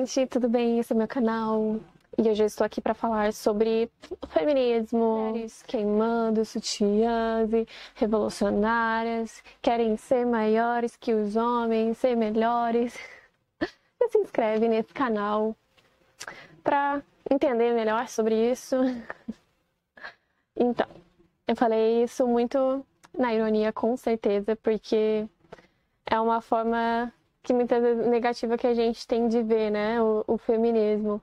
gente, tudo bem? Esse é meu canal e hoje eu estou aqui para falar sobre o feminismo, mulheres queimando sutiãs e revolucionárias, querem ser maiores que os homens, ser melhores. Você se inscreve nesse canal para entender melhor sobre isso. Então, eu falei isso muito na ironia, com certeza, porque é uma forma que muitas vezes negativa que a gente tem de ver, né, o feminismo.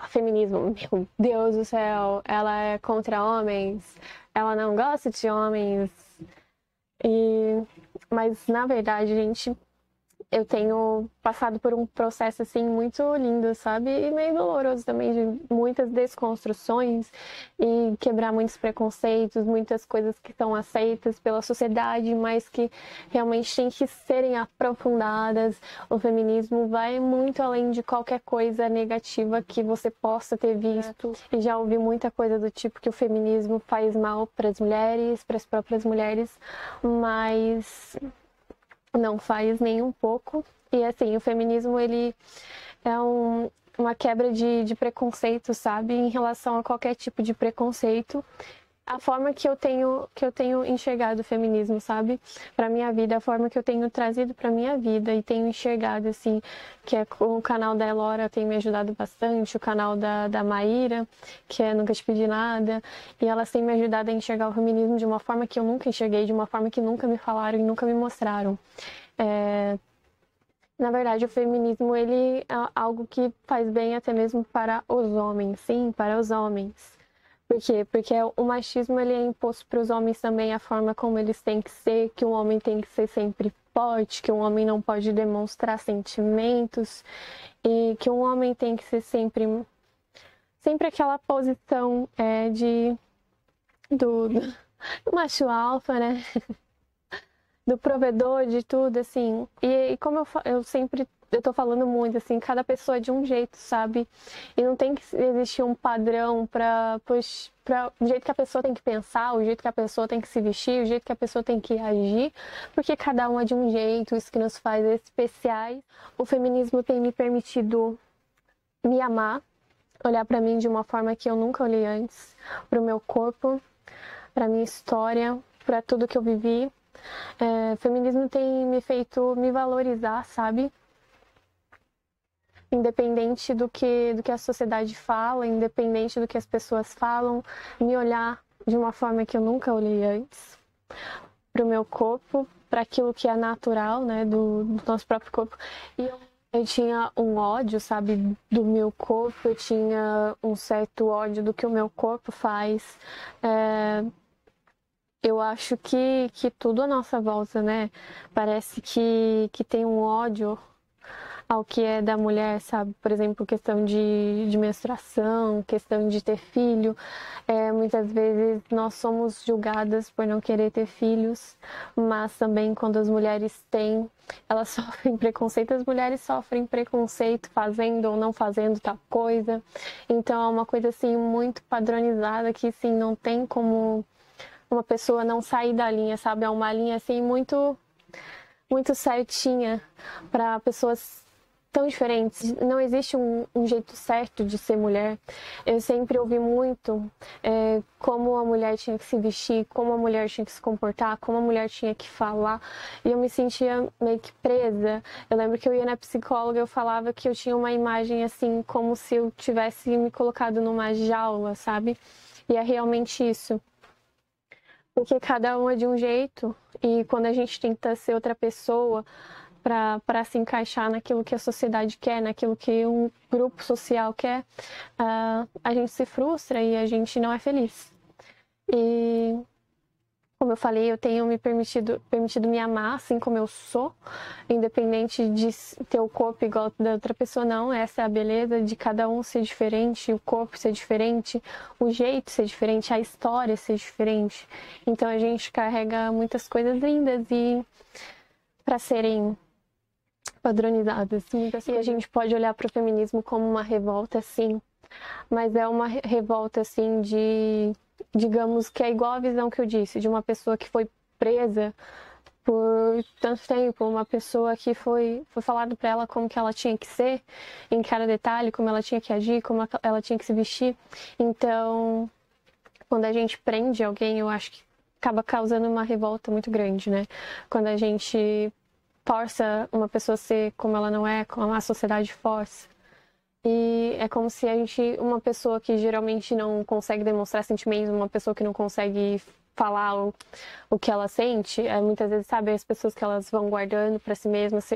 Feminismo, meu Deus do céu, ela é contra homens, ela não gosta de homens. Mas na verdade, gente, eu tenho passado por um processo assim muito lindo, sabe? E meio doloroso também, de muitas desconstruções e quebrar muitos preconceitos, muitas coisas que são aceitas pela sociedade, mas que realmente têm que serem aprofundadas. O feminismo vai muito além de qualquer coisa negativa que você possa ter visto. E já ouvi muita coisa do tipo que o feminismo faz mal para as mulheres, para as próprias mulheres, mas não faz nem um pouco. E assim, o feminismo, ele é uma quebra de preconceito, sabe? Em relação a qualquer tipo de preconceito. A forma que eu tenho enxergado o feminismo, sabe? Pra minha vida, a forma que eu tenho trazido pra minha vida e tenho enxergado, assim, que é o canal da Elora tem me ajudado bastante, o canal da Maíra, que é Nunca Te Pedi Nada, e elas têm me ajudado a enxergar o feminismo de uma forma que eu nunca enxerguei, de uma forma que nunca me falaram e nunca me mostraram. Na verdade, o feminismo, ele é algo que faz bem até mesmo para os homens, sim, para os homens. Por quê? Porque o machismo, ele é imposto para os homens também, a forma como eles têm que ser, que um homem tem que ser sempre forte, que um homem não pode demonstrar sentimentos, e que um homem tem que ser sempre aquela posição do macho alfa, né? Do provedor de tudo, assim. E como eu tô falando muito, assim, cada pessoa é de um jeito, sabe? E não tem que existir um padrão para o jeito que a pessoa tem que pensar, o jeito que a pessoa tem que se vestir, o jeito que a pessoa tem que agir, porque cada um é de um jeito, isso que nos faz especiais. O feminismo tem me permitido me amar, olhar para mim de uma forma que eu nunca olhei antes, pro meu corpo, pra minha história, para tudo que eu vivi. O feminismo tem me feito me valorizar, sabe? Independente do que a sociedade fala, independente do que as pessoas falam, me olhar de uma forma que eu nunca olhei antes, pro meu corpo, para aquilo que é natural, né, do nosso próprio corpo. E eu tinha um ódio, sabe, do meu corpo, eu tinha um certo ódio do que o meu corpo faz. Eu acho que tudo à nossa volta, né? Parece que tem um ódio ao que é da mulher, sabe? Por exemplo, questão de menstruação, questão de ter filho. Muitas vezes nós somos julgadas por não querer ter filhos, mas também quando as mulheres têm, elas sofrem preconceito. As mulheres sofrem preconceito fazendo ou não fazendo tal coisa. Então é uma coisa assim muito padronizada que sim, não tem como uma pessoa não sair da linha, sabe? É uma linha assim muito certinha para pessoas tão diferentes. Não existe um jeito certo de ser mulher. Eu sempre ouvi muito como a mulher tinha que se vestir, como a mulher tinha que se comportar, como a mulher tinha que falar. E eu me sentia meio que presa. Eu lembro que eu ia na psicóloga e eu falava que eu tinha uma imagem assim, como se eu tivesse me colocado numa jaula, sabe? E é realmente isso. Porque cada um é de um jeito e quando a gente tenta ser outra pessoa para se encaixar naquilo que a sociedade quer, naquilo que um grupo social quer, a gente se frustra e a gente não é feliz. E como eu falei, eu tenho me permitido me amar assim como eu sou, independente de ter o corpo igual da outra pessoa, não. Essa é a beleza de cada um ser diferente, o corpo ser diferente, o jeito ser diferente, a história ser diferente. Então a gente carrega muitas coisas lindas e para serem padronizadas. E a gente pode olhar para o feminismo como uma revolta, sim, mas é uma revolta assim digamos que é igual a visão que eu disse, de uma pessoa que foi presa por tanto tempo, uma pessoa que foi falado para ela como que ela tinha que ser, em cada detalhe, como ela tinha que agir, como ela tinha que se vestir. Então, quando a gente prende alguém, eu acho que acaba causando uma revolta muito grande, né? Quando a gente força uma pessoa a ser como ela não é, como a sociedade força. E é como se a gente, uma pessoa que geralmente não consegue demonstrar sentimentos, uma pessoa que não consegue falar o que ela sente, muitas vezes, sabe, as pessoas que elas vão guardando para si mesmas,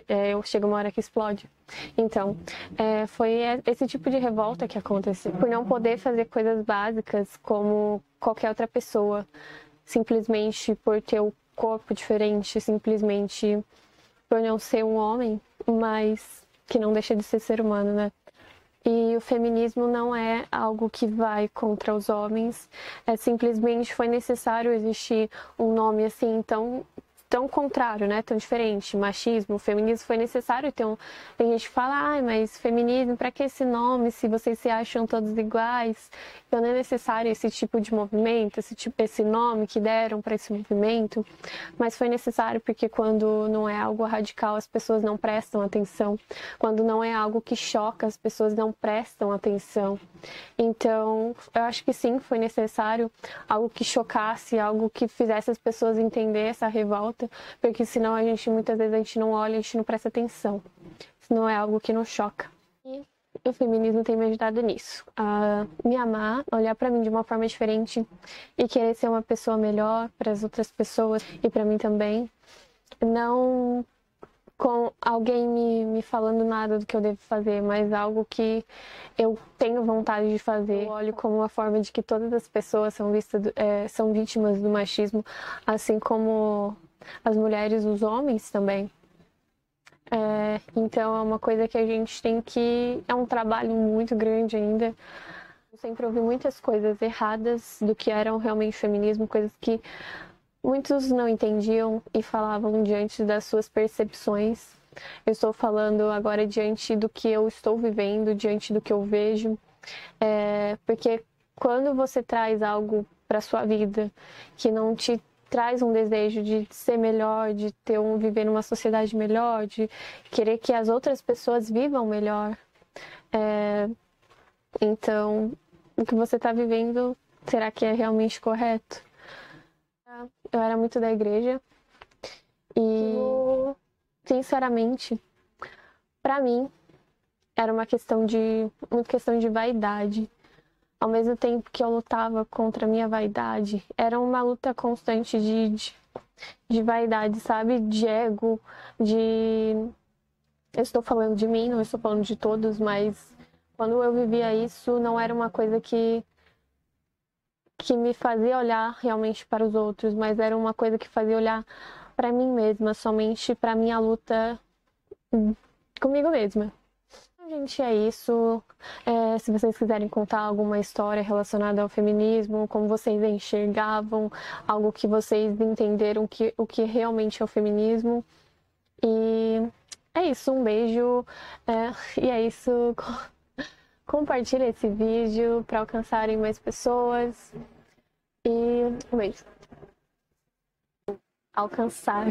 chega uma hora que explode. Então, foi esse tipo de revolta que aconteceu, por não poder fazer coisas básicas como qualquer outra pessoa, simplesmente por ter o corpo diferente, simplesmente por não ser um homem, mas que não deixa de ser ser humano, né? E o feminismo não é algo que vai contra os homens, simplesmente foi necessário existir um nome assim tão contrário, né? Tão diferente. Machismo, feminismo, foi necessário ter um. Tem gente que fala, ai, mas feminismo, pra que esse nome se vocês se acham todos iguais? Então não é necessário esse tipo de movimento, esse nome que deram para esse movimento, mas foi necessário porque quando não é algo radical, as pessoas não prestam atenção. Quando não é algo que choca, as pessoas não prestam atenção. Então, eu acho que sim, foi necessário algo que chocasse, algo que fizesse as pessoas entender essa revolta, porque senão muitas vezes a gente não olha, a gente não presta atenção. Isso não é algo que nos choca. E o feminismo tem me ajudado nisso, a me amar, olhar pra mim de uma forma diferente e querer ser uma pessoa melhor para as outras pessoas e para mim também. Não com alguém me falando nada do que eu devo fazer, mas algo que eu tenho vontade de fazer. Eu olho como uma forma de que todas as pessoas são vítimas do machismo, assim como as mulheres e os homens também. Então é uma coisa que a gente tem que... É um trabalho muito grande ainda. Eu sempre ouvi muitas coisas erradas do que eram realmente feminismo, coisas que muitos não entendiam e falavam diante das suas percepções. Eu estou falando agora diante do que eu estou vivendo, diante do que eu vejo. Porque quando você traz algo para sua vida que não te traz um desejo de ser melhor, de viver numa sociedade melhor, de querer que as outras pessoas vivam melhor, então o que você está vivendo, será que é realmente correto? Eu era muito da igreja e, sinceramente, pra mim, era muita questão de vaidade. Ao mesmo tempo que eu lutava contra a minha vaidade, era uma luta constante de vaidade, sabe? De ego, Eu estou falando de mim, não estou falando de todos, mas quando eu vivia isso, não era uma coisa que me fazia olhar realmente para os outros, mas era uma coisa que fazia olhar para mim mesma, somente para minha luta comigo mesma. Gente, é isso. Se vocês quiserem contar alguma história relacionada ao feminismo, como vocês enxergavam, algo que vocês entenderam o que realmente é o feminismo. E é isso, um beijo. E é isso. Compartilhe esse vídeo para alcançarem mais pessoas. E um beijo. Alcançar.